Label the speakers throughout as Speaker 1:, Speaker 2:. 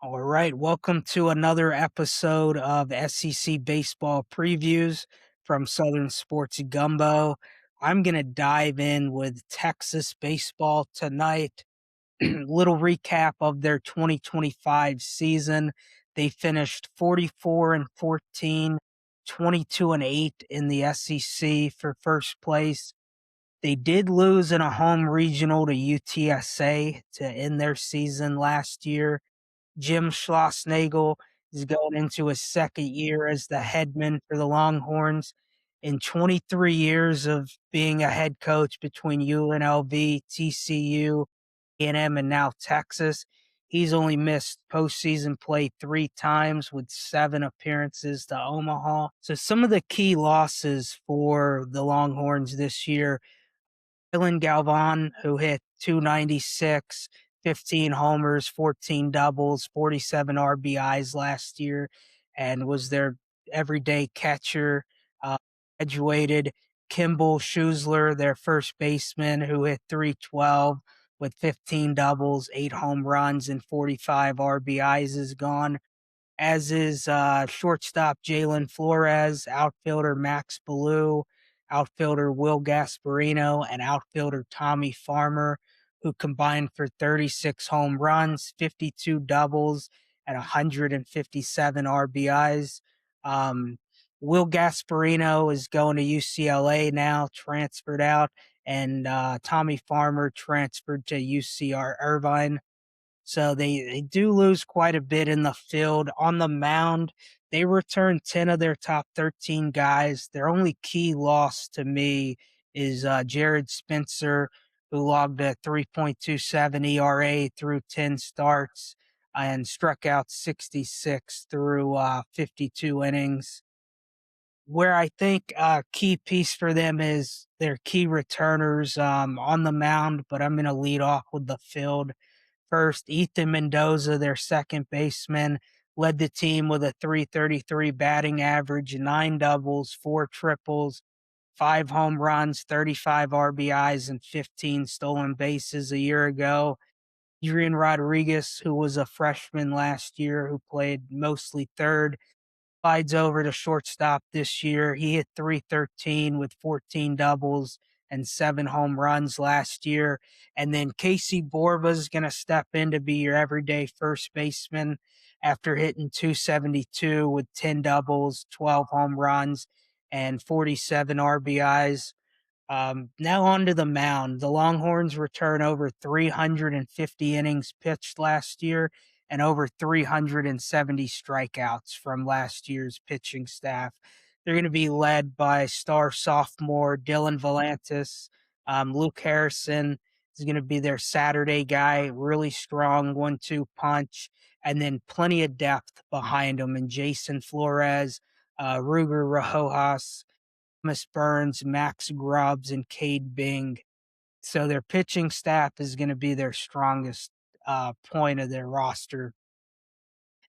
Speaker 1: All right, welcome to another episode of SEC Baseball Previews from Southern Sports Gumbo. I'm going to dive in with Texas baseball tonight. Little recap of their 2025 season. They finished 44 and 14, 22 and 8 in the SEC for first place. They did lose in a home regional to UTSA to end their season last year. Jim Schlossnagle is going into his second year as the headman for the Longhorns. In 23 years of being a head coach between UNLV, TCU, A&M, and now Texas, he's only missed postseason play 3 times with 7 appearances to Omaha. So some of the key losses for the Longhorns this year: Dylan Galvan, who hit 296, 15 homers, 14 doubles, 47 RBIs last year, and was their everyday catcher. Graduated Kimball Schusler, their first baseman, who hit 312 with 15 doubles, 8 home runs, and 45 RBIs, is gone, as is shortstop Jalen Flores, outfielder Max Ballou, outfielder Will Gasparino, and outfielder Tommy Farmer, who combined for 36 home runs, 52 doubles, and 157 RBIs. Um, Will Gasparino is going to UCLA now, transferred out, and Tommy Farmer transferred to UCR Irvine. So they do lose quite a bit in the field. On the mound, they return 10 of their top 13 guys. Their only key loss to me is Jared Spencer, who logged a 3.27 ERA through 10 starts and struck out 66 through 52 innings. Where I think a key piece for them is their key returners on the mound, but I'm going to lead off with the field. First, Ethan Mendoza, their second baseman, led the team with a 333 batting average, 9 doubles, 4 triples, 5 home runs, 35 RBIs, and 15 stolen bases a year ago. Adrian Rodriguez, who was a freshman last year, who played mostly third, slides over to shortstop this year. He hit 313 with 14 doubles and 7 home runs last year. And then Casey Borba is going to step in to be your everyday first baseman after hitting 272 with 10 doubles, 12 home runs, and 47 RBIs. Now on to the mound. The Longhorns return over 350 innings pitched last year and over 370 strikeouts from last year's pitching staff. They're going to be led by star sophomore Dylan Valantis. Luke Harrison is going to be their Saturday guy, really strong 1-2 punch, and then plenty of depth behind him. And Jason Flores, Ruger Rojas, Thomas Burns, Max Grubbs, and Cade Bing. So their pitching staff is going to be their strongest point of their roster.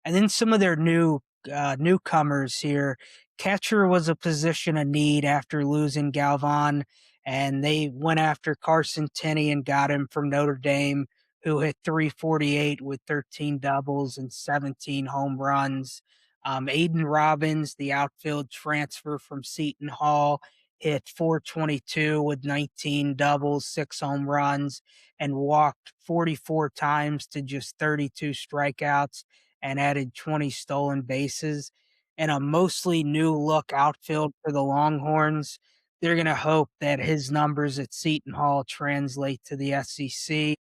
Speaker 1: And then some of their newcomers here. Catcher was a position of need after losing Galvan, and they went after Carson Tenney and got him from Notre Dame, who hit 348 with 13 doubles and 17 home runs. Aiden Robbins, the outfield transfer from Seton Hall, hit 422 with 19 doubles, 6 home runs, and walked 44 times to just 32 strikeouts and added 20 stolen bases. And a mostly new look outfield for the Longhorns. They're going to hope that his numbers at Seton Hall translate to the SEC.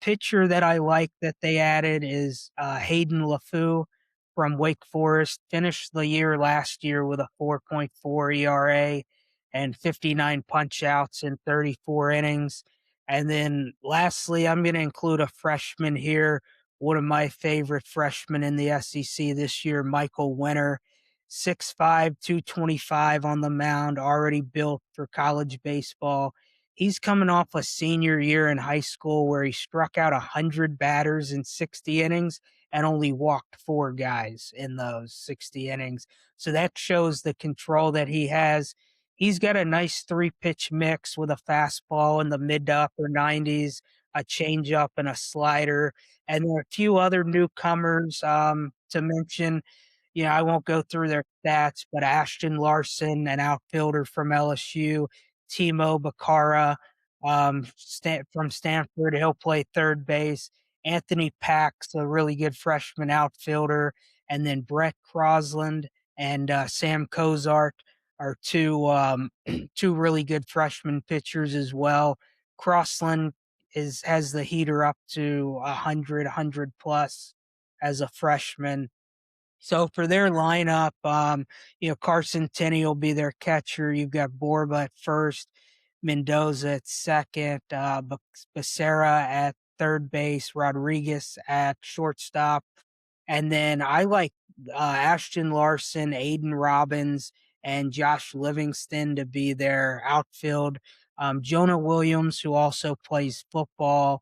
Speaker 1: Pitcher that I like that they added is Hayden LaFou from Wake Forest. Finished the year last year with a 4.4 ERA and 59 punchouts in 34 innings. And then lastly, I'm going to include a freshman here, one of my favorite freshmen in the SEC this year, Michael Winter. 6'5", 225 on the mound, already built for college baseball. He's coming off a senior year in high school where he struck out 100 batters in 60 innings and only walked 4 guys in those 60 innings. So that shows the control that he has. He's got a nice 3-pitch mix with a fastball in the mid to upper 90s, a changeup, and a slider. And there are a few other newcomers to mention. I won't go through their stats, but Ashton Larson, an outfielder from LSU, Timo Bakara from Stanford, he'll play third base. Anthony Pax, a really good freshman outfielder, and then Brett Crosland and Sam Cozart are two two really good freshman pitchers as well. Crossland has the heater up to 100 plus as a freshman. So for their lineup, Carson Tenney will be their catcher. You've got Borba at first, Mendoza at second, Becerra at third base, Rodriguez at shortstop, and then I like Ashton Larson, Aiden Robbins, and Josh Livingston to be their outfield. Jonah Williams, who also plays football,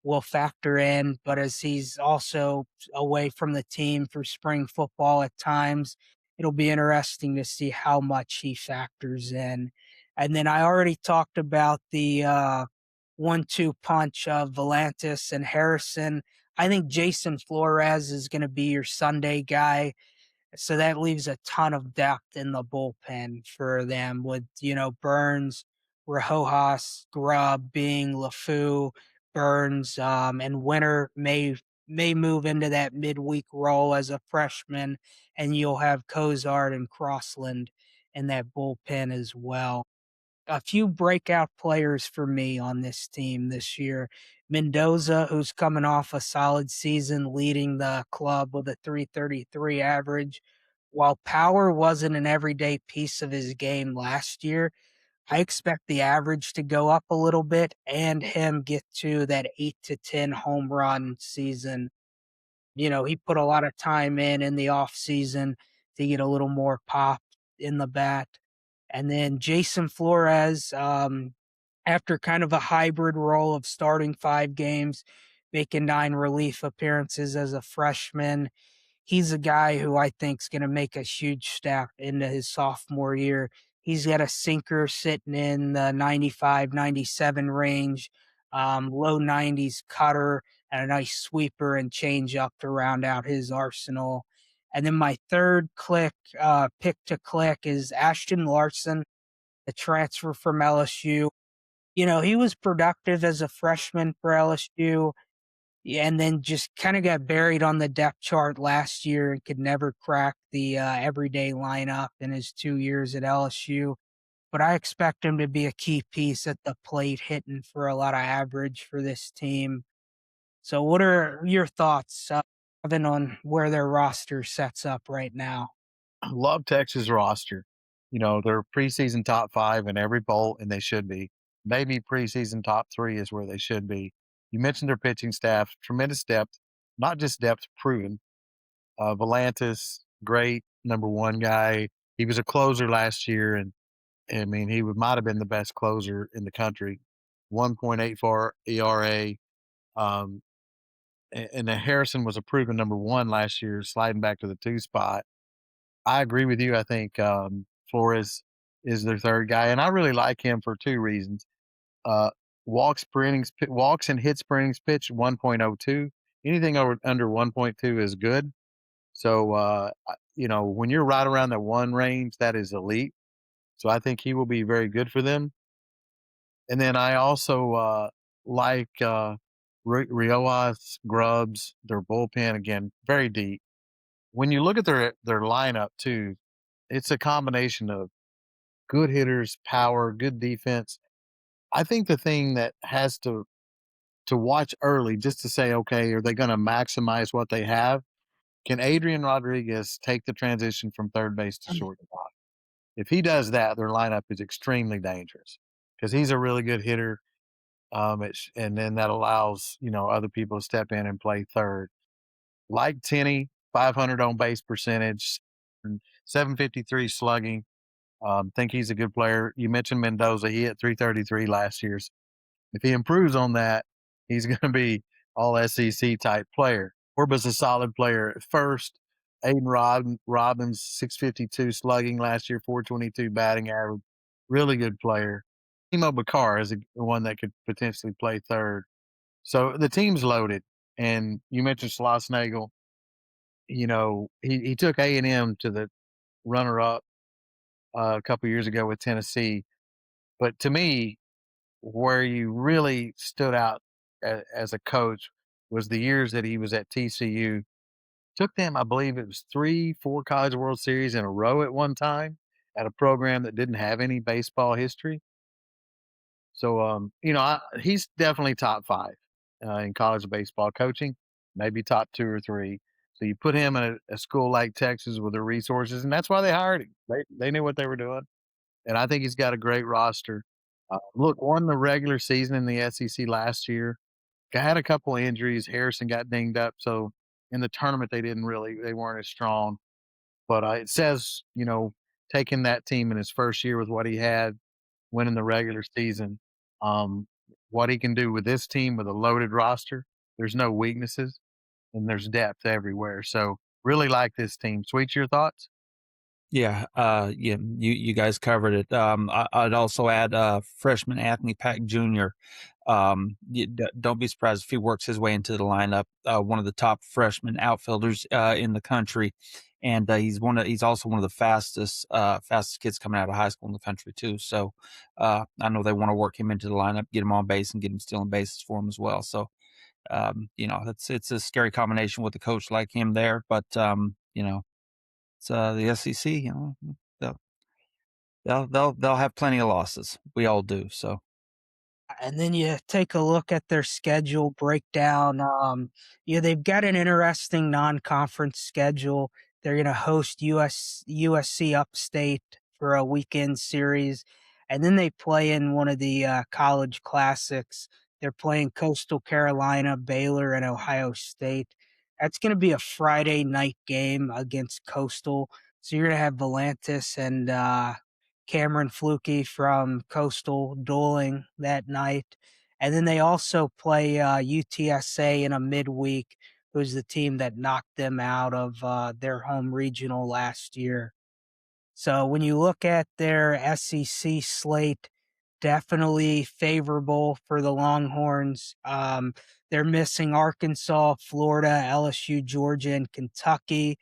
Speaker 1: will factor in, but as he's also away from the team for spring football at times, it'll be interesting to see how much he factors in. And then I already talked about the 1-2 punch of Volantis and Harrison. I think Jason Flores is going to be your Sunday guy. So that leaves a ton of depth in the bullpen for them with, Burns, Rojas, Grubb, being LeFou, Burns, and Winter may move into that midweek role as a freshman, and you'll have Cozart and Crossland in that bullpen as well. A few breakout players for me on this team this year. Mendoza, who's coming off a solid season, leading the club with a 333 average. While power wasn't an everyday piece of his game last year, I expect the average to go up a little bit and him get to that 8 to 10 home run season. He put a lot of time in the off season to get a little more pop in the bat. And then Jason Flores, after kind of a hybrid role of starting 5 games, making 9 relief appearances as a freshman, he's a guy who I think is going to make a huge step into his sophomore year. He's got a sinker sitting in the 95, 97 range, low 90s cutter, and a nice sweeper and changeup to round out his arsenal. And then my third pick to click is Ashton Larson, the transfer from LSU. He was productive as a freshman for LSU, and then just kind of got buried on the depth chart last year and could never crack the everyday lineup in his 2 years at LSU. But I expect him to be a key piece at the plate, hitting for a lot of average for this team. So, what are your thoughts, Evan, on where their roster sets up right now?
Speaker 2: Love Texas roster. They're preseason top 5 in every bowl, and they should be. Maybe preseason top 3 is where they should be. You mentioned their pitching staff, tremendous depth, not just depth, proven. Volantis, great number 1 guy. He was a closer last year, and I mean, he might have been the best closer in the country. 1.84 ERA. Um, and then Harrison was a proven number 1 last year, sliding back to the 2 spot. I agree with you. I think Flores is their third guy, and I really like him for 2 reasons. Uh, walks and hits per innings pitch 1.02. Anything under 1.2 is good. So when you're right around that 1 range, that is elite. So I think he will be very good for them. And then I also like Riojas, Grubbs, their bullpen again, very deep. When you look at their lineup too, it's a combination of good hitters, power, good defense. I think the thing that has to watch early just to say, okay, are they going to maximize what they have? Can Adrian Rodriguez take the transition from third base to shortstop? If he does that, their lineup is extremely dangerous because he's a really good hitter. And then that allows other people to step in and play third. Like Tenney, 500 on base percentage, and 753 slugging. Think he's a good player. You mentioned Mendoza. He hit 333 last year. If he improves on that, he's going to be all SEC type player. Orba's a solid player at first. Robbins, 652 slugging last year, 422 batting average. Really good player. Timo Bakar is the one that could potentially play third. So the team's loaded, and you mentioned Schlossnagle. He took A&M to the runner up a couple years ago with Tennessee. But to me, where you really stood out as a coach was the years that he was at TCU. Took them, I believe it was 3, 4 College World Series in a row at one time at a program that didn't have any baseball history. So, he's definitely top 5 in college baseball coaching, maybe top 2 or 3. So you put him in a school like Texas with the resources, and that's why they hired him. They knew what they were doing, and I think he's got a great roster. Look, won the regular season in the SEC last year. Had a couple of injuries. Harrison got dinged up, so in the tournament they weren't as strong. But it says, taking that team in his first year with what he had, winning the regular season, um, what he can do with this team with a loaded roster. There's no weaknesses and there's depth everywhere. So really like this team. Sweet, your thoughts?
Speaker 3: Yeah, yeah, you guys covered it. I'd also add freshman Anthony Pack Jr. Don't be surprised if he works his way into the lineup. One of the top freshman outfielders in the country, and he's also one of the fastest kids coming out of high school in the country too. So I know they want to work him into the lineup, get him on base, and get him stealing bases for him as well. So it's a scary combination with a coach like him there, but it's the SEC. They'll they'll have plenty of losses. We all do. So
Speaker 1: And then you take a look at their schedule breakdown. Yeah, they've got an interesting non-conference schedule. They're going to host USC Upstate for a weekend series, and then they play in one of the college classics. They're playing Coastal Carolina, Baylor, and Ohio State. That's going to be a Friday night game against Coastal. So you're going to have Volantis and Cameron Flukie from Coastal dueling that night. And then they also play UTSA in a midweek, who's the team that knocked them out of their home regional last year. So when you look at their SEC slate, definitely favorable for the Longhorns. They're missing Arkansas, Florida, LSU, Georgia, and Kentucky.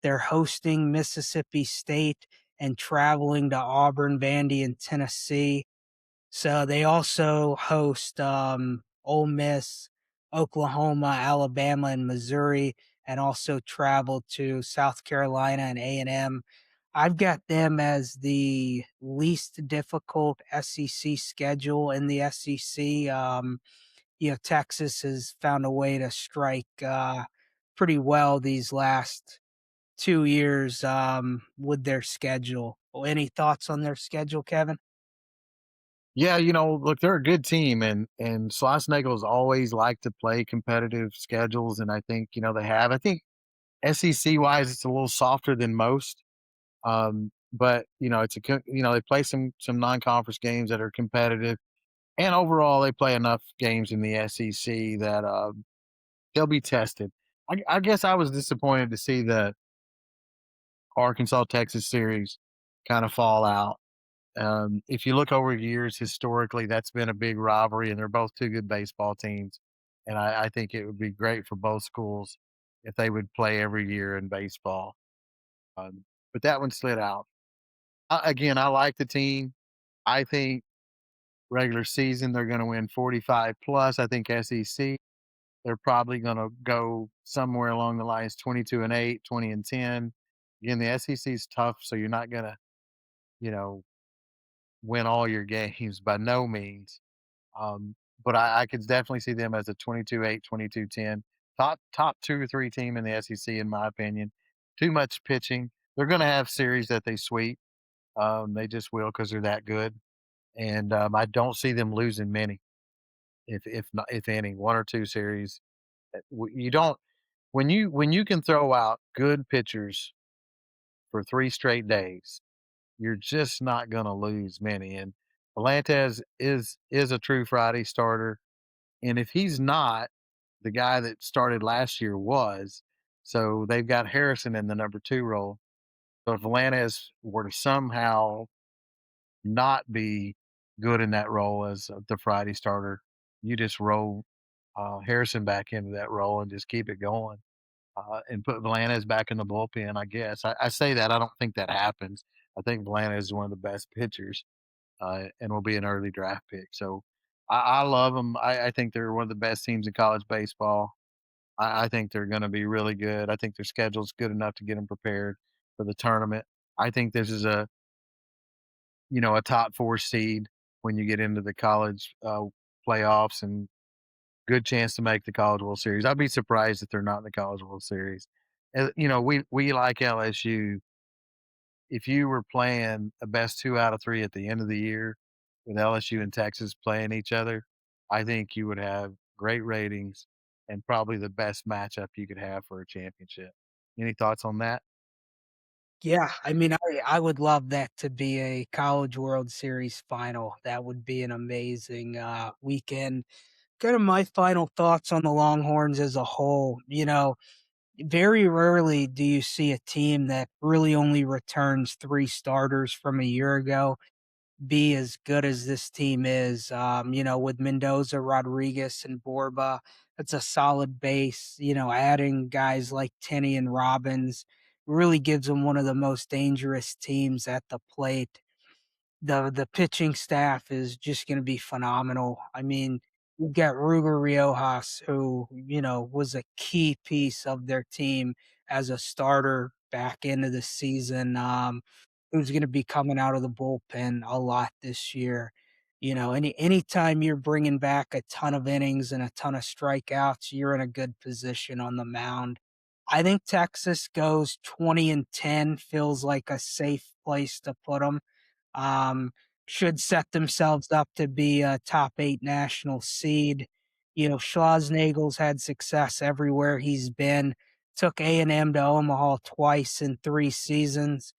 Speaker 1: They're hosting Mississippi State and traveling to Auburn, Vandy, and Tennessee. So they also host Ole Miss, Oklahoma, Alabama, and Missouri, and also travel to South Carolina and A&M. I've got them as the least difficult SEC schedule in the SEC. Texas has found a way to strike pretty well these last 2 years with their schedule. Any thoughts on their schedule, Kevin?
Speaker 2: Yeah, look, they're a good team, and Schlossnagle's always like to play competitive schedules, and I think they have. I think SEC wise, it's a little softer than most. But they play some non conference games that are competitive, and overall they play enough games in the SEC that they'll be tested. I guess I was disappointed to see the Arkansas Texas series kind of fall out. If you look over the years historically, that's been a big rivalry, and they're both two good baseball teams. And I think it would be great for both schools if they would play every year in baseball. But that one slid out. Again, I like the team. I think regular season they're going to win 45 plus. I think SEC they're probably going to go somewhere along the lines 22-8, 20-10. Again, the SEC is tough, so you're not going to you know win all your games by no means. But I could definitely see them as a 22-8, 22-10 top 2 or 3 team in the SEC in my opinion. Too much pitching. They're going to have series that they sweep. They just will because they're that good, and I don't see them losing many, if not, if any, 1 or 2 series. You don't when you can throw out good pitchers for 3 straight days, you're just not going to lose many. And Volantes is a true Friday starter, and if he's not, the guy that started last year was. So they've got Harrison in the number 2 role. So if Volantes were to somehow not be good in that role as the Friday starter, you just roll Harrison back into that role and just keep it going. And put Velanez back in the bullpen, I guess. I say that I don't think that happens. I think Velanez is one of the best pitchers, and will be an early draft pick. So I love them. I think they're one of the best teams in college baseball. I think they're going to be really good. I think their schedule's good enough to get them prepared for the tournament. I think this is a top four seed when you get into the college playoffs and good chance to make the College World Series. I'd be surprised if they're not in the College World Series. We like LSU. If you were playing a best 2 out of 3 at the end of the year with LSU and Texas playing each other, I think you would have great ratings and probably the best matchup you could have for a championship. Any thoughts on that?
Speaker 1: Yeah, I mean, I would love that to be a College World Series final. That would be an amazing, weekend. Kind of my final thoughts on the Longhorns as a whole, very rarely do you see a team that really only returns 3 starters from a year ago be as good as this team is. With Mendoza, Rodriguez, and Borba, that's a solid base. Adding guys like Tenney and Robbins really gives them one of the most dangerous teams at the plate. The pitching staff is just gonna be phenomenal. I mean, you've got Ruger Riojas, who, was a key piece of their team as a starter back into the season, who's gonna be coming out of the bullpen a lot this year. Anytime you're bringing back a ton of innings and a ton of strikeouts, you're in a good position on the mound. I think Texas goes 20-10, feels like a safe place to put them. Um, should set themselves up to be a top 8 national seed. Schlossnagel's had success everywhere he's been. Took A&M to Omaha twice in 3 seasons.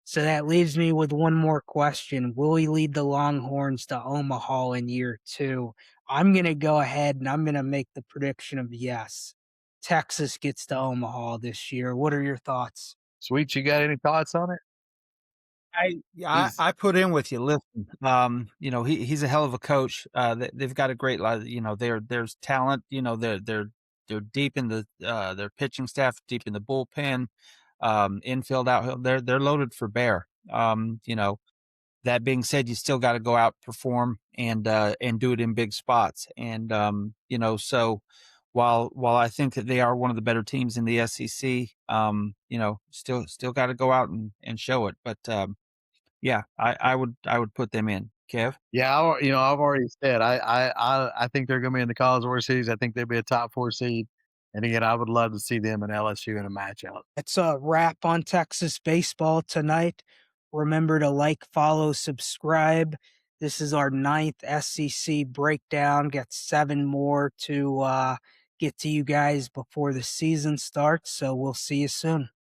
Speaker 1: So that leaves me with one more question. Will he lead the Longhorns to Omaha in year 2? I'm gonna go ahead and I'm gonna make the prediction of yes. Texas gets to Omaha this year. What are your thoughts?
Speaker 2: Sweet, you got any thoughts on it? He's
Speaker 3: I put in with you. Listen, he's a hell of a coach. They've got a great lot. There's talent. They're deep in their pitching staff, deep in the bullpen, infield, outfield. They're loaded for bear. That being said, you still got to go out, perform, and do it in big spots. And so while I think that they are one of the better teams in the SEC, still got to go out and show it. But yeah, I would put them in. Kev?
Speaker 2: Yeah, I've already said I think they're going to be in the College World Series. I think they'll be a top four seed, and again, I would love to see them and LSU in a matchup.
Speaker 1: That's a wrap on Texas baseball tonight. Remember to like, follow, subscribe. This is our ninth SEC breakdown. Got 7 more to get to you guys before the season starts. So we'll see you soon.